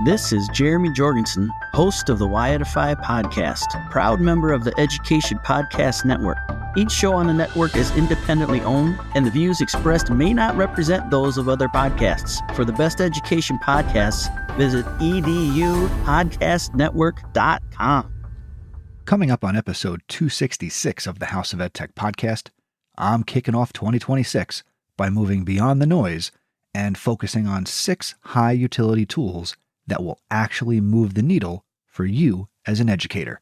This is Jeremy Jorgensen, host of the HoET266 podcast, proud member of the Education Podcast Network. Each show on the network is independently owned, and the views expressed may not represent those of other podcasts. For the best education podcasts, visit edupodcastnetwork.com. Coming up on episode 266 of the House of EdTech podcast, I'm kicking off 2026 by moving beyond the noise and focusing on 6 high-utility tools that will actually move the needle for you as an educator.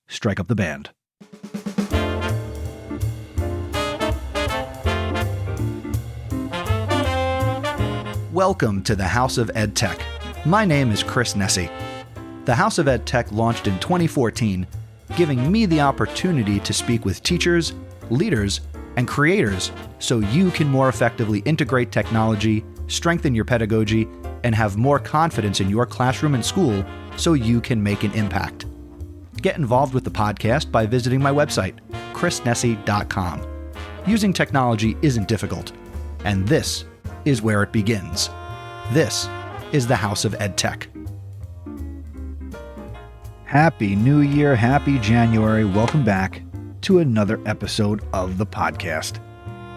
Strike up the band. Welcome to the House of EdTech. My name is Chris Nessie. The House of EdTech launched in 2014, giving me the opportunity to speak with teachers, leaders, and creators so you can more effectively integrate technology, strengthen your pedagogy, and have more confidence in your classroom and school so you can make an impact. Get involved with the podcast by visiting my website, chrisnessie.com. Using technology isn't difficult, and this is where it begins. This is the House of EdTech. Happy New Year, happy January. Welcome back to another episode of the podcast.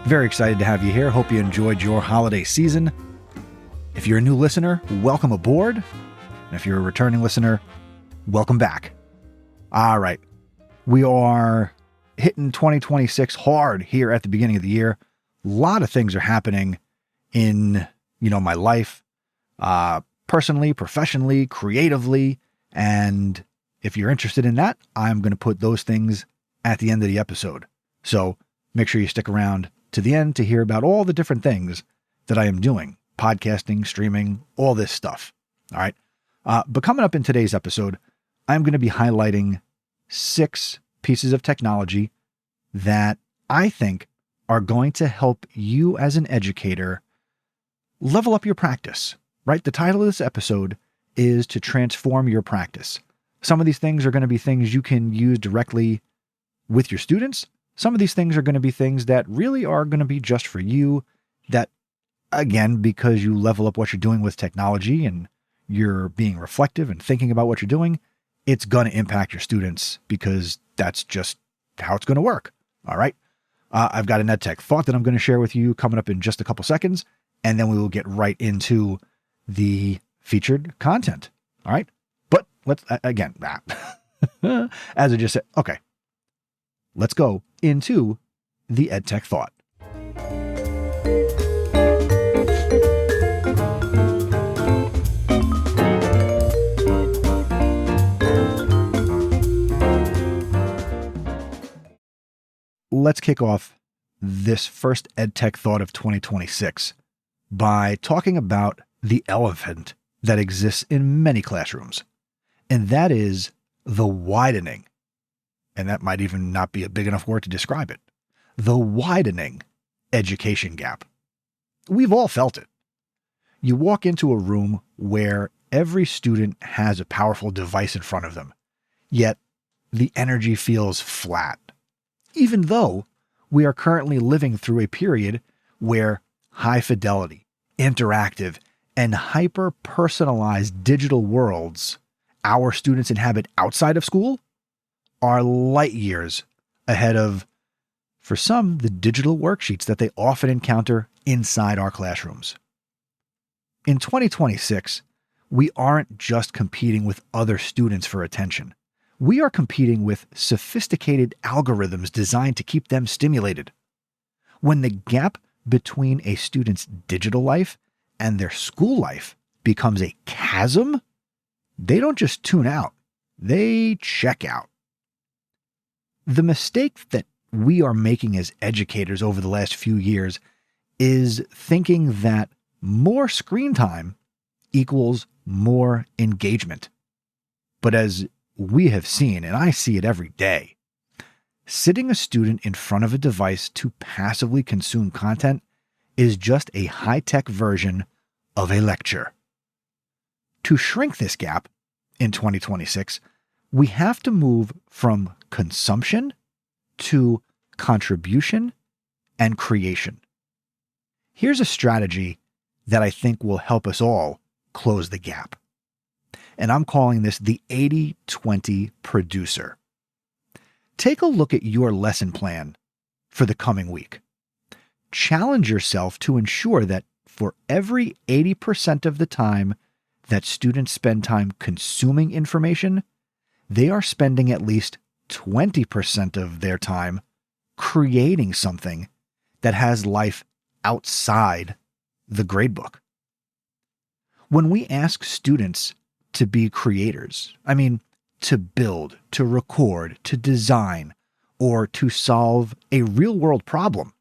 Very excited to have you here. Hope you enjoyed your holiday season. If you're a new listener, welcome aboard. And if you're a returning listener, welcome back. All right. We are hitting 2026 hard here at the beginning of the year. A lot of things are happening in, my life, personally, professionally, creatively. And if you're interested in that, I'm going to put those things at the end of the episode. So make sure you stick around to the end to hear about all the different things that I am doing. Podcasting, streaming, all this stuff. All right. But coming up in today's episode, I'm going to be highlighting 6 pieces of technology that I think are going to help you as an educator level up your practice, right? The title of this episode is to transform your practice. Some of these things are going to be things you can use directly with your students. Some of these things are going to be things that really are going to be just for you, that again, because you level up what you're doing with technology and you're being reflective and thinking about what you're doing, it's going to impact your students because that's just how it's going to work. All right. I've got an EdTech thought that I'm going to share with you coming up in just a couple seconds, and then we will get right into the featured content. All right. But let's, again, as I just said, okay, let's go into the EdTech thought. Let's kick off this first EdTech thought of 2026 by talking about the elephant that exists in many classrooms, and that is the widening, and that might even not be a big enough word to describe it, the widening education gap. We've all felt it. You walk into a room where every student has a powerful device in front of them, yet the energy feels flat. Even though we are currently living through a period where high fidelity, interactive, and hyper-personalized digital worlds our students inhabit outside of school are light years ahead of, for some, the digital worksheets that they often encounter inside our classrooms. In 2026, we aren't just competing with other students for attention. We are competing with sophisticated algorithms designed to keep them stimulated. When the gap between a student's digital life and their school life becomes a chasm, they don't just tune out, they check out. The mistake that we are making as educators over the last few years is thinking that more screen time equals more engagement. But as we have seen, and I see it every day, sitting a student in front of a device to passively consume content is just a high-tech version of a lecture. To shrink this gap in 2026, we have to move from consumption to contribution and creation. Here's a strategy that I think will help us all close the gap. and I'm calling this the 80-20 producer. Take a look at your lesson plan for the coming week. Challenge yourself to ensure that for every 80% of the time that students spend time consuming information, they are spending at least 20% of their time creating something that has life outside the gradebook. When we ask students to be creators, to build, to record, to design, or to solve a real-world problem,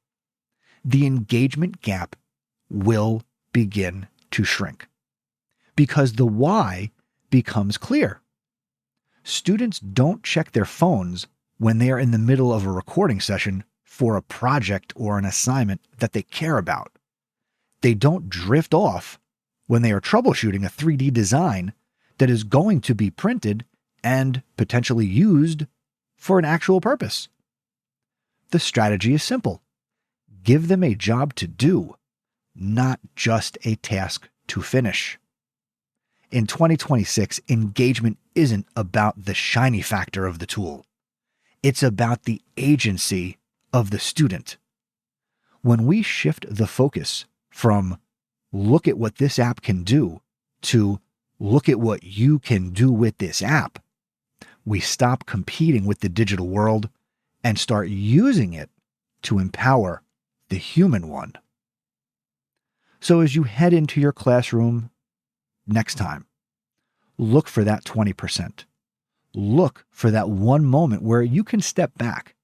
the engagement gap will begin to shrink because the why becomes clear. Students don't check their phones when they are in the middle of a recording session for a project or an assignment that they care about. They don't drift off when they are troubleshooting a 3D design that is going to be printed and potentially used for an actual purpose. The strategy is simple. Give them a job to do, not just a task to finish. In 2026, engagement isn't about the shiny factor of the tool. It's about the agency of the student. When we shift the focus from look at what this app can do to look at what you can do with this app, we stop competing with the digital world and start using it to empower the human one. So as you head into your classroom next time, look for that 20%. Look for that one moment where you can step back,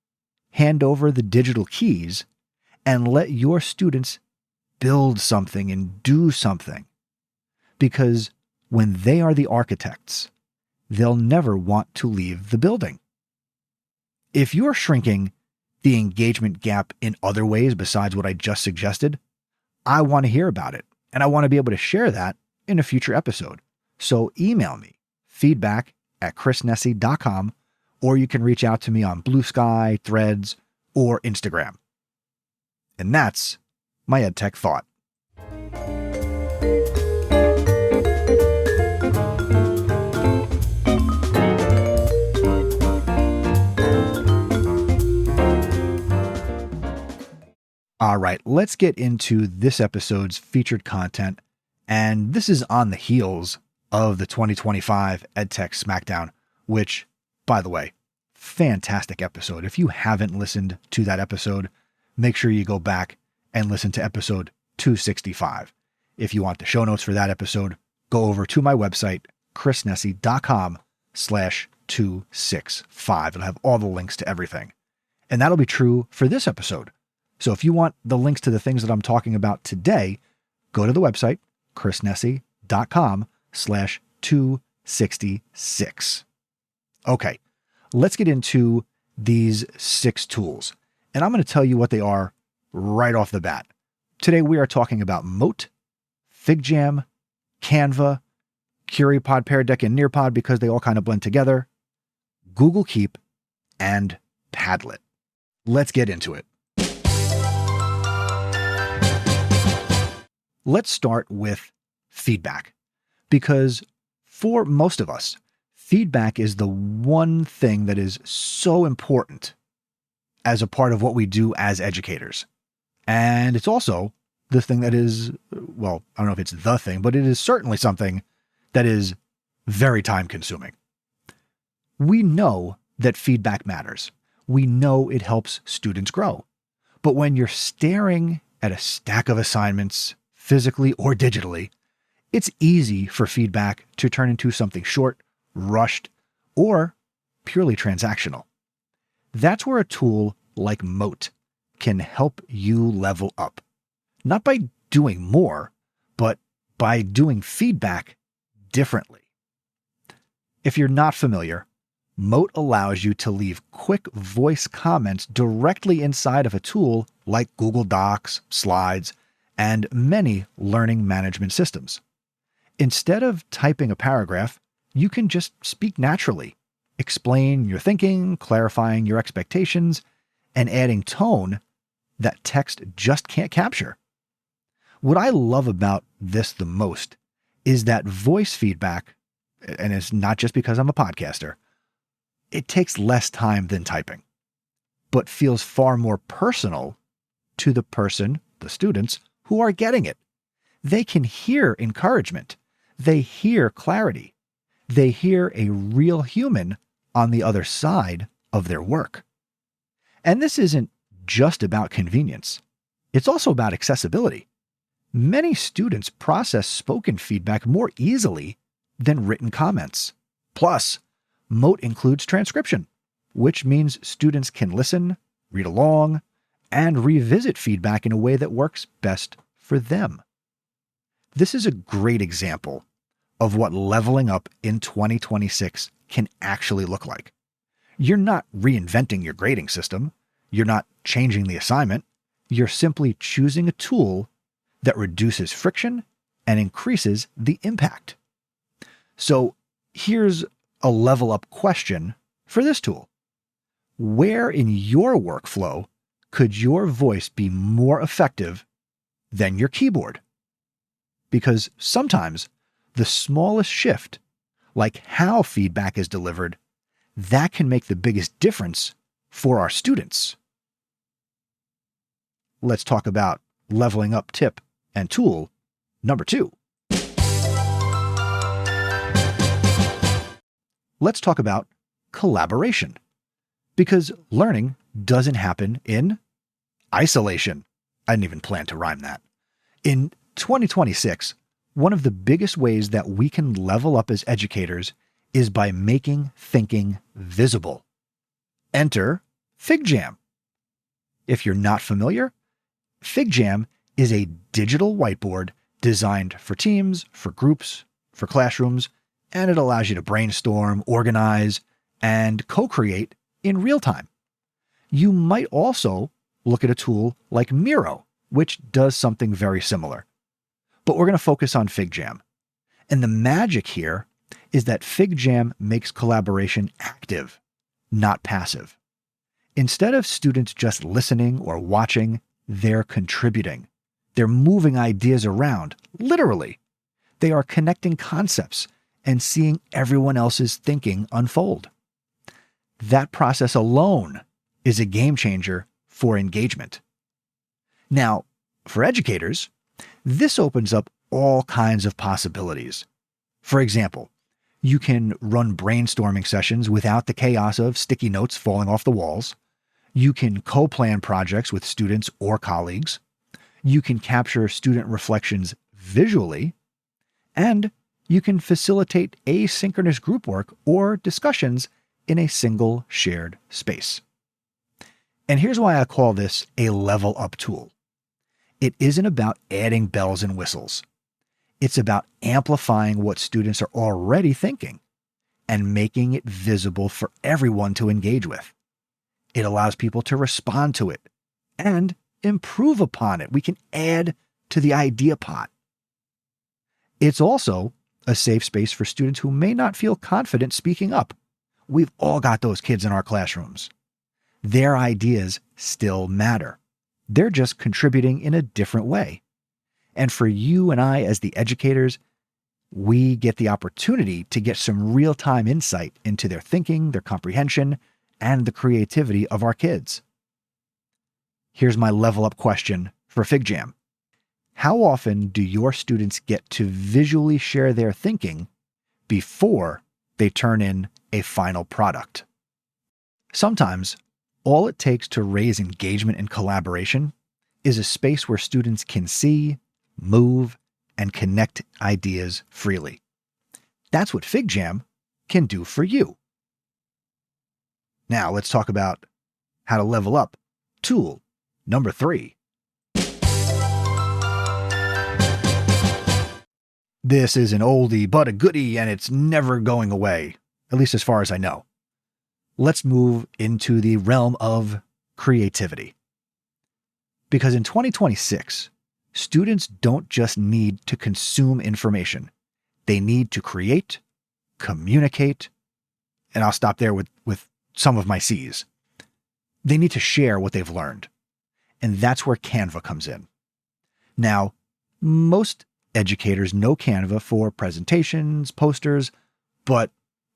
hand over the digital keys, and let your students build something and do something. Because when they are the architects, they'll never want to leave the building. If you're shrinking the engagement gap in other ways besides what I just suggested, I want to hear about it, and I want to be able to share that in a future episode. So email me, feedback@chrisnesi.com, or you can reach out to me on Blue Sky, Threads, or Instagram. And that's my EdTech thought. All right, let's get into this episode's featured content. And this is on the heels of the 2025 EdTech Smackdown, which, by the way, fantastic episode. If you haven't listened to that episode, make sure you go back and listen to episode 265. If you want the show notes for that episode, go over to my website, chrisnesi.com/265. It'll have all the links to everything. And that'll be true for this episode. So if you want the links to the things that I'm talking about today, go to the website, chrisnesi.com/266. Okay, let's get into these 6 tools. And I'm going to tell you what they are right off the bat. Today we are talking about HoET, FigJam, Canva, CurryPod, Pear Deck, and Nearpod because they all kind of blend together, Google Keep, and Padlet. Let's get into it. Let's start with feedback, because for most of us, feedback is the one thing that is so important as a part of what we do as educators. And it's also the thing that is, well, I don't know if it's the thing, but it is certainly something that is very time consuming. We know that feedback matters. We know it helps students grow. But when you're staring at a stack of assignments, physically or digitally, it's easy for feedback to turn into something short, rushed, or purely transactional. That's where a tool like HoET can help you level up. Not by doing more, but by doing feedback differently. If you're not familiar, HoET allows you to leave quick voice comments directly inside of a tool like Google Docs, Slides, and many learning management systems. Instead of typing a paragraph, you can just speak naturally, explain your thinking, clarifying your expectations, and adding tone that text just can't capture. What I love about this the most is that voice feedback, and it's not just because I'm a podcaster, it takes less time than typing, but feels far more personal to the person, the students, who are getting it. They can hear encouragement. They hear clarity. They hear a real human on the other side of their work. And this isn't just about convenience. It's also about accessibility. Many students process spoken feedback more easily than written comments. Plus, MOTE includes transcription, which means students can listen, read along, and revisit feedback in a way that works best for them. This is a great example of what leveling up in 2026 can actually look like. You're not reinventing your grading system. You're not changing the assignment. You're simply choosing a tool that reduces friction and increases the impact. So here's a level up question for this tool. Where in your workflow could your voice be more effective than your keyboard? Because sometimes the smallest shift, like how feedback is delivered, that can make the biggest difference for our students. Let's talk about leveling up tip and tool number 2. Let's talk about collaboration, because learning doesn't happen in isolation. I didn't even plan to rhyme that. In 2026, one of the biggest ways that we can level up as educators is by making thinking visible. Enter FigJam. If you're not familiar, FigJam is a digital whiteboard designed for teams, for groups, for classrooms, and it allows you to brainstorm, organize, and co-create in real time. You might also look at a tool like Miro, which does something very similar. But we're going to focus on FigJam. And the magic here is that FigJam makes collaboration active, not passive. Instead of students just listening or watching, they're contributing. They're moving ideas around, literally. They are connecting concepts and seeing everyone else's thinking unfold. That process alone is a game changer for engagement. Now, for educators, this opens up all kinds of possibilities. For example, you can run brainstorming sessions without the chaos of sticky notes falling off the walls. You can co-plan projects with students or colleagues. You can capture student reflections visually. And you can facilitate asynchronous group work or discussions in a single shared space. And here's why I call this a level up tool. It isn't about adding bells and whistles. It's about amplifying what students are already thinking and making it visible for everyone to engage with. It allows people to respond to it and improve upon it. We can add to the idea pot. It's also a safe space for students who may not feel confident speaking up. We've all got those kids in our classrooms. Their ideas still matter. They're just contributing in a different way. And for you and I as the educators, we get the opportunity to get some real-time insight into their thinking, their comprehension, and the creativity of our kids. Here's my level up question for FigJam. How often do your students get to visually share their thinking before they turn in a final product? Sometimes, all it takes to raise engagement and collaboration is a space where students can see, move, and connect ideas freely. That's what FigJam can do for you. Now let's talk about how to level up tool number 3. This is an oldie but a goodie, and it's never going away, at least as far as I know. Let's move into the realm of creativity. Because in 2026, students don't just need to consume information. They need to create, communicate, and I'll stop there with some of my C's. They need to share what they've learned. And that's where Canva comes in. Now, most educators know Canva for presentations, posters, but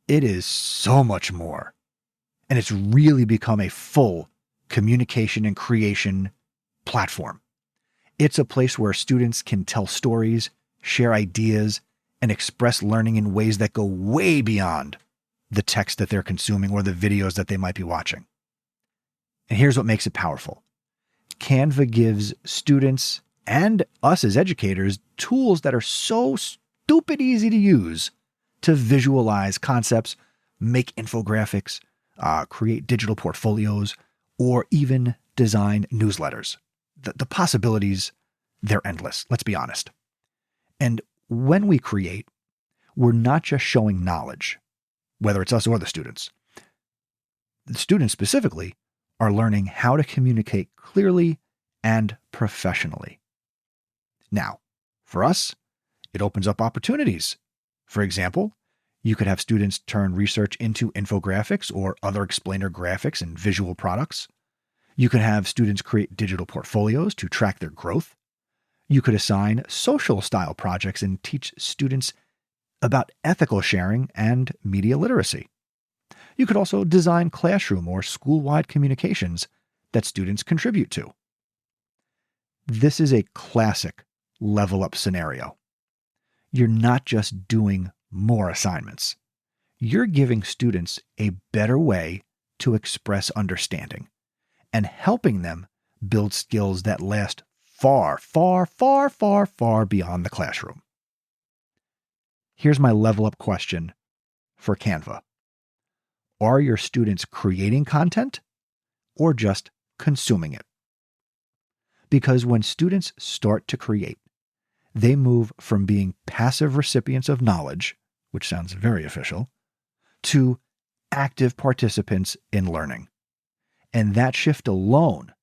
it is so much more. And it's really become a full communication and creation platform. It's a place where students can tell stories, share ideas, and express learning in ways that go way beyond the text that they're consuming or the videos that they might be watching. And here's what makes it powerful. Canva gives students and us as educators tools that are so stupid easy to use to visualize concepts, make infographics, create digital portfolios, or even design newsletters. The possibilities, they're endless, let's be honest. And when we create, we're not just showing knowledge, whether it's us or the students. The students specifically are learning how to communicate clearly and professionally. Now, for us, it opens up opportunities. For example, you could have students turn research into infographics or other explainer graphics and visual products. You could have students create digital portfolios to track their growth. You could assign social style projects and teach students about ethical sharing and media literacy. You could also design classroom or school-wide communications that students contribute to. This is a classic level up scenario. You're not just doing more assignments. You're giving students a better way to express understanding and helping them build skills that last far, far, far, far, far beyond the classroom. Here's my level up question for Canva. Are your students creating content or just consuming it? Because when students start to create, they move from being passive recipients of knowledge, which sounds very official, to active participants in learning. And that shift alone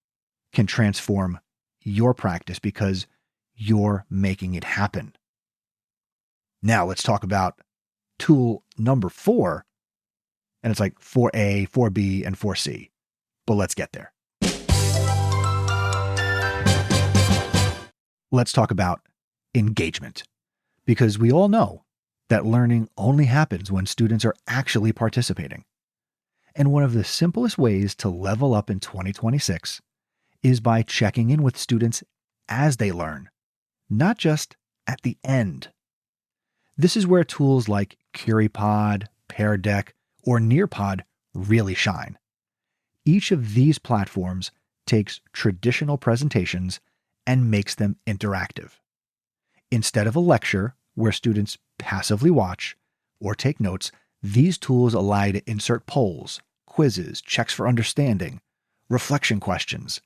can transform your practice because you're making it happen. Now let's talk about tool number 4. And it's like 4A, 4B, and 4C. But let's get there. Let's talk about engagement, because we all know that learning only happens when students are actually participating. And one of the simplest ways to level up in 2026 is by checking in with students as they learn, not just at the end. This is where tools like CurryPod, Pear Deck, or Nearpod really shine. Each of these platforms takes traditional presentations and makes them interactive. Instead of a lecture where students passively watch or take notes, these tools allow you to insert polls, quizzes, checks for understanding, reflection questions,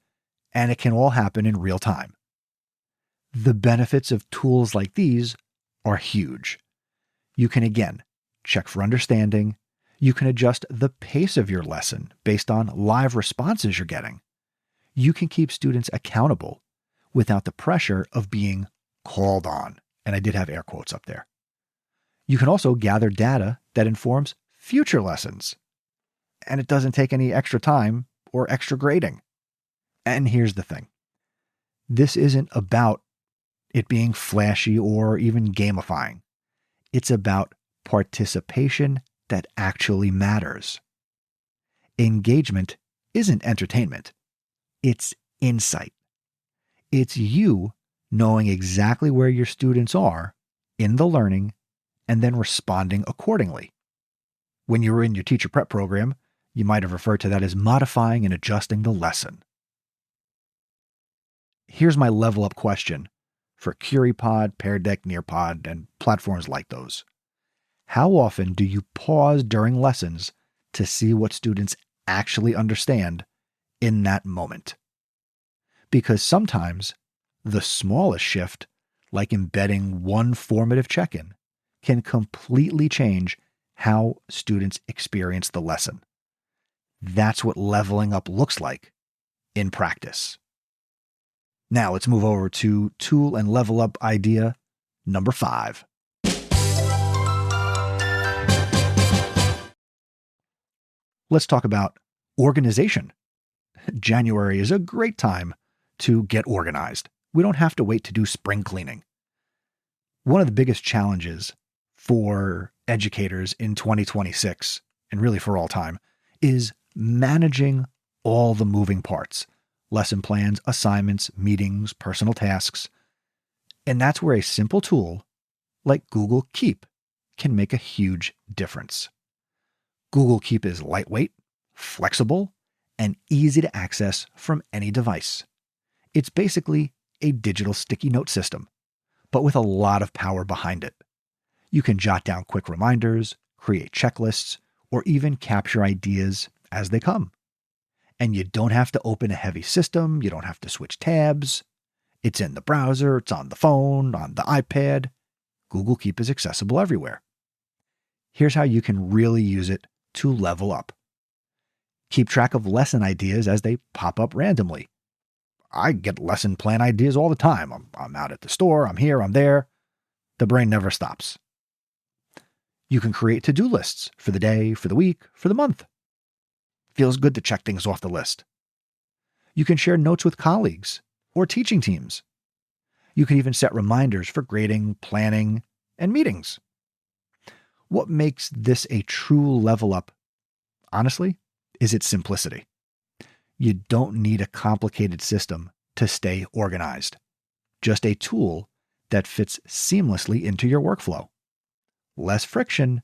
and it can all happen in real time. The benefits of tools like these are huge. You can again check for understanding. You can adjust the pace of your lesson based on live responses you're getting. You can keep students accountable without the pressure of being called on. And I did have air quotes up there. You can also gather data that informs future lessons. And it doesn't take any extra time or extra grading. And here's the thing. This isn't about it being flashy or even gamifying. It's about participation that actually matters. Engagement isn't entertainment. It's insight. It's you knowing exactly where your students are in the learning and then responding accordingly. When you were in your teacher prep program, you might have referred to that as modifying and adjusting the lesson. Here's my level up question for CurryPod, Pear Deck, Nearpod, and platforms like those. How often do you pause during lessons to see what students actually understand in that moment? Because sometimes the smallest shift, like embedding one formative check-in, can completely change how students experience the lesson. That's what leveling up looks like in practice. Now let's move over to tool and level up idea number 5. Let's talk about organization. January is a great time to get organized. We don't have to wait to do spring cleaning. One of the biggest challenges for educators in 2026, and really for all time, is managing all the moving parts: lesson plans, assignments, meetings, personal tasks. And that's where a simple tool like Google Keep can make a huge difference. Google Keep is lightweight, flexible, and easy to access from any device. It's basically a digital sticky note system, but with a lot of power behind it. You can jot down quick reminders, create checklists, or even capture ideas as they come. And you don't have to open a heavy system, you don't have to switch tabs. It's in the browser, it's on the phone, on the iPad. Google Keep is accessible everywhere. Here's how you can really use it to level up. Keep track of lesson ideas as they pop up randomly. I get lesson plan ideas all the time. I'm out at the store, I'm here, I'm there. The brain never stops. You can create to-do lists for the day, for the week, for the month. Feels good to check things off the list. You can share notes with colleagues or teaching teams. You can even set reminders for grading, planning, and meetings. What makes this a true level up, honestly, is its simplicity. You don't need a complicated system to stay organized. Just a tool that fits seamlessly into your workflow. Less friction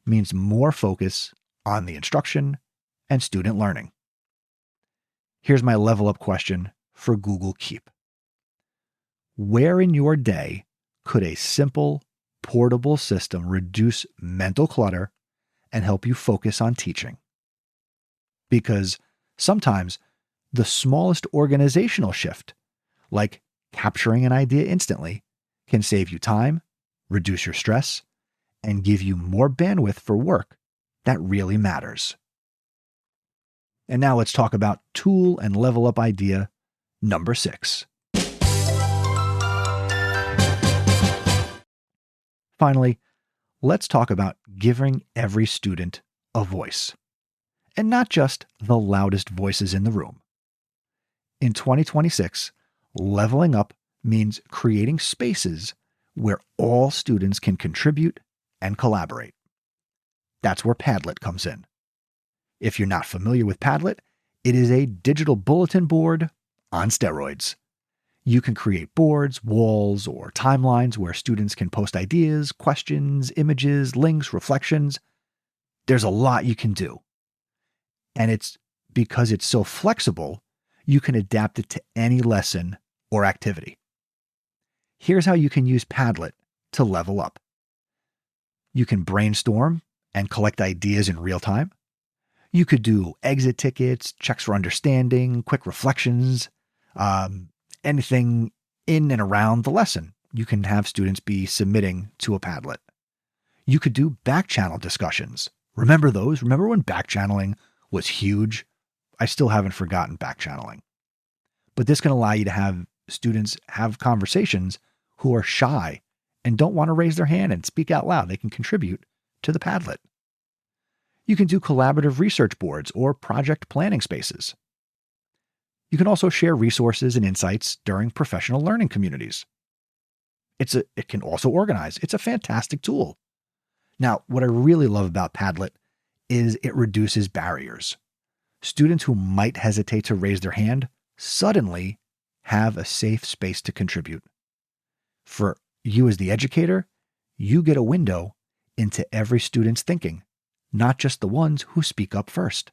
means more focus on the instruction and student learning. Here's my level up question for Google Keep. Where in your day could a simple, portable system reduce mental clutter and help you focus on teaching? Because sometimes the smallest organizational shift, like capturing an idea instantly, can save you time, reduce your stress, and give you more bandwidth for work that really matters. And now let's talk about tool and level up idea number 6. Finally, let's talk about giving every student a voice, and not just the loudest voices in the room. In 2026, leveling up means creating spaces where all students can contribute and collaborate. That's where Padlet comes in. If you're not familiar with Padlet, it is a digital bulletin board on steroids. You can create boards, walls, or timelines where students can post ideas, questions, images, links, reflections. There's a lot you can do. And it's because it's so flexible, you can adapt it to any lesson or activity. Here's how you can use Padlet to level up. You can brainstorm and collect ideas in real time. You could do exit tickets, checks for understanding, quick reflections, anything in and around the lesson. You can have students be submitting to a Padlet. You could do back channel discussions. Remember those? Remember when back channeling was huge? I still haven't forgotten back channeling. But this can allow you to have students have conversations who are shy and don't want to raise their hand and speak out loud. They can contribute to the Padlet. You can do collaborative research boards or project planning spaces. You can also share resources and insights during professional learning communities. It can also organize. It's a fantastic tool. Now, what I really love about Padlet is it reduces barriers. Students who might hesitate to raise their hand suddenly have a safe space to contribute. For you as the educator, you get a window into every student's thinking, not just the ones who speak up first.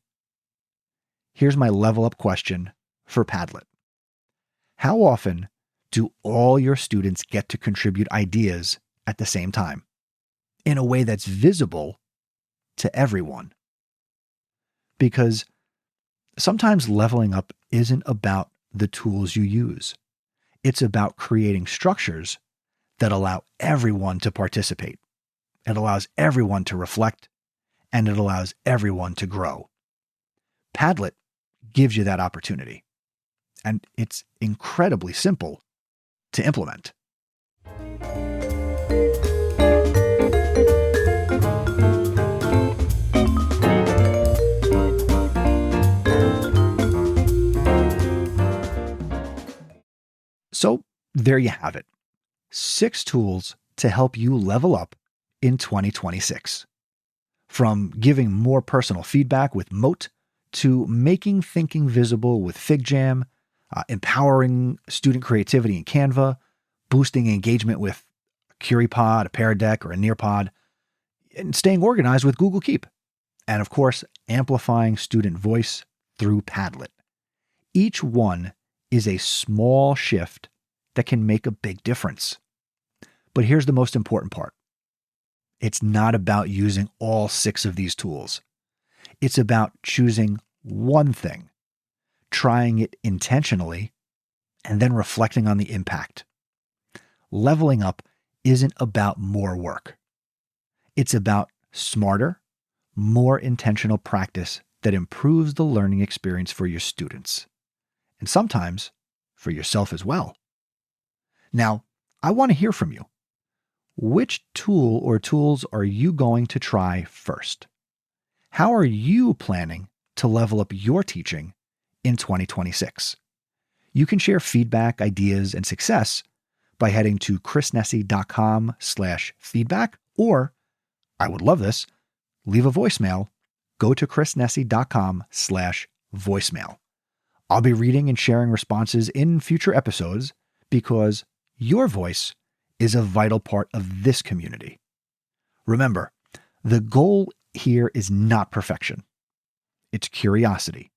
Here's my level up question for Padlet. How often do all your students get to contribute ideas at the same time in a way that's visible to everyone? Because sometimes leveling up isn't about the tools you use. It's about creating structures that allow everyone to participate. It allows everyone to reflect, and it allows everyone to grow. Padlet gives you that opportunity, and it's incredibly simple to implement. So there you have it. 6 tools to help you level up in 2026. From giving more personal feedback with HoET to making thinking visible with FigJam, empowering student creativity in Canva, boosting engagement with a CuriePod, a Pear Deck, or a Nearpod, and staying organized with Google Keep. And of course, amplifying student voice through Padlet. Each one is a small shift that can make a big difference. But here's the most important part. It's not about using all 6 of these tools. It's about choosing one thing, trying it intentionally, and then reflecting on the impact. Leveling up isn't about more work. It's about smarter, more intentional practice that improves the learning experience for your students, and sometimes for yourself as well. Now, I want to hear from you. Which tool or tools are you going to try first? How are you planning to level up your teaching in 2026? You can share feedback, ideas, and success by heading to chrisnessy.com/feedback, or, I would love this, leave a voicemail. Go to chrisnessy.com/voicemail. I'll be reading and sharing responses in future episodes because your voice is a vital part of this community. Remember, the goal here is not perfection. It's curiosity,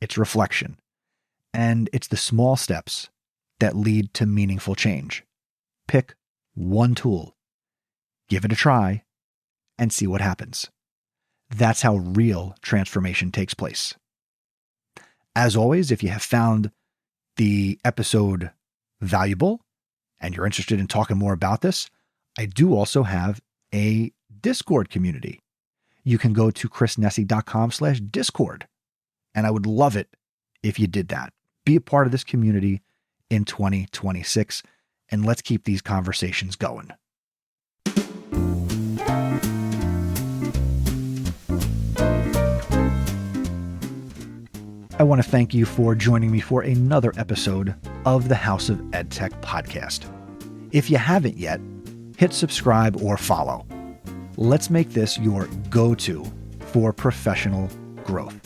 it's reflection, and it's the small steps that lead to meaningful change. Pick one tool, give it a try, and see what happens. That's how real transformation takes place. As always, if you have found the episode valuable and you're interested in talking more about this, I do also have a Discord community. You can go to chrisnessy.com/Discord. And I would love it if you did that. Be a part of this community in 2026, and let's keep these conversations going. I want to thank you for joining me for another episode of the House of EdTech podcast. If you haven't yet, hit subscribe or follow. Let's make this your go-to for professional growth.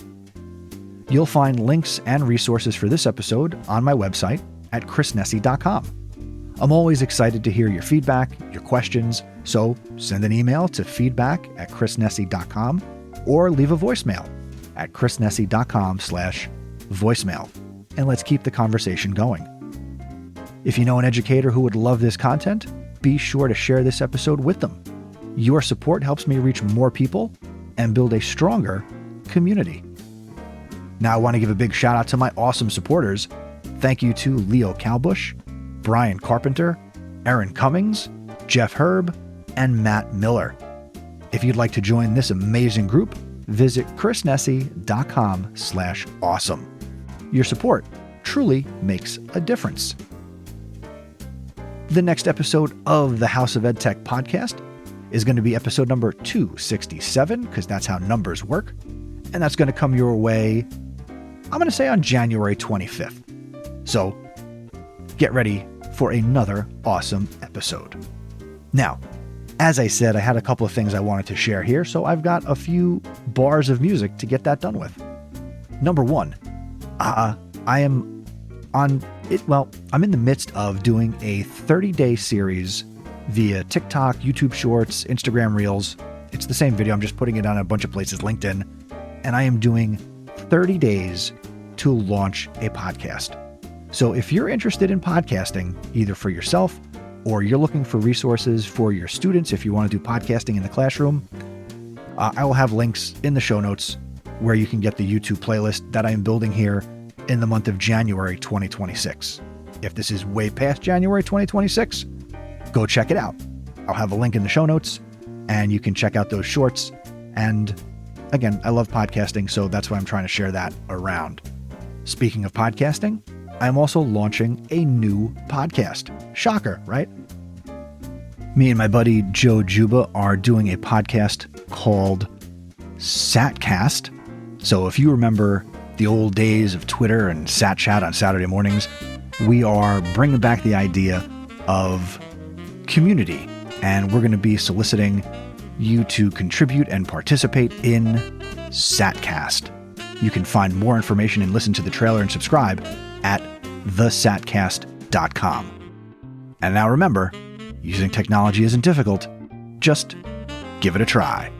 You'll find links and resources for this episode on my website at chrisnessy.com. I'm always excited to hear your feedback, your questions, so send an email to feedback@chrisnessy.com or leave a voicemail at chrisnessy.com/voicemail, and let's keep the conversation going. If you know an educator who would love this content, be sure to share this episode with them. Your support helps me reach more people and build a stronger community. Now, I want to give a big shout out to my awesome supporters. Thank you to Leo Calbush, Brian Carpenter, Aaron Cummings, Jeff Herb, and Matt Miller. If you'd like to join this amazing group, visit chrisnessy.com/awesome. Your support truly makes a difference. The next episode of the House of EdTech podcast is going to be episode number 267, because that's how numbers work. And that's going to come your way, I'm going to say on January 25th. So get ready for another awesome episode. Now, as I said, I had a couple of things I wanted to share here, so I've got a few bars of music to get that done with. Number one, I'm in the midst of doing a 30-day series via TikTok, YouTube Shorts, Instagram Reels. It's the same video, I'm just putting it on a bunch of places, LinkedIn, and I am doing 30 days to launch a podcast. So if you're interested in podcasting, either for yourself or you're looking for resources for your students, if you want to do podcasting in the classroom, I will have links in the show notes where you can get the YouTube playlist that I am building here in the month of January 2026. If this is way past January 2026, go check it out. I'll have a link in the show notes and you can check out those shorts. And again, I love podcasting, so that's why I'm trying to share that around. Speaking of podcasting, I'm also launching a new podcast. Shocker, right? Me and my buddy Joe Juba are doing a podcast called Satcast. So if you remember the old days of Twitter and Sat Chat on Saturday mornings, we are bringing back the idea of community and we're going to be soliciting you to contribute and participate in SatCast. You can find more information and listen to the trailer and subscribe at thesatcast.com. And now remember, using technology isn't difficult. Just give it a try.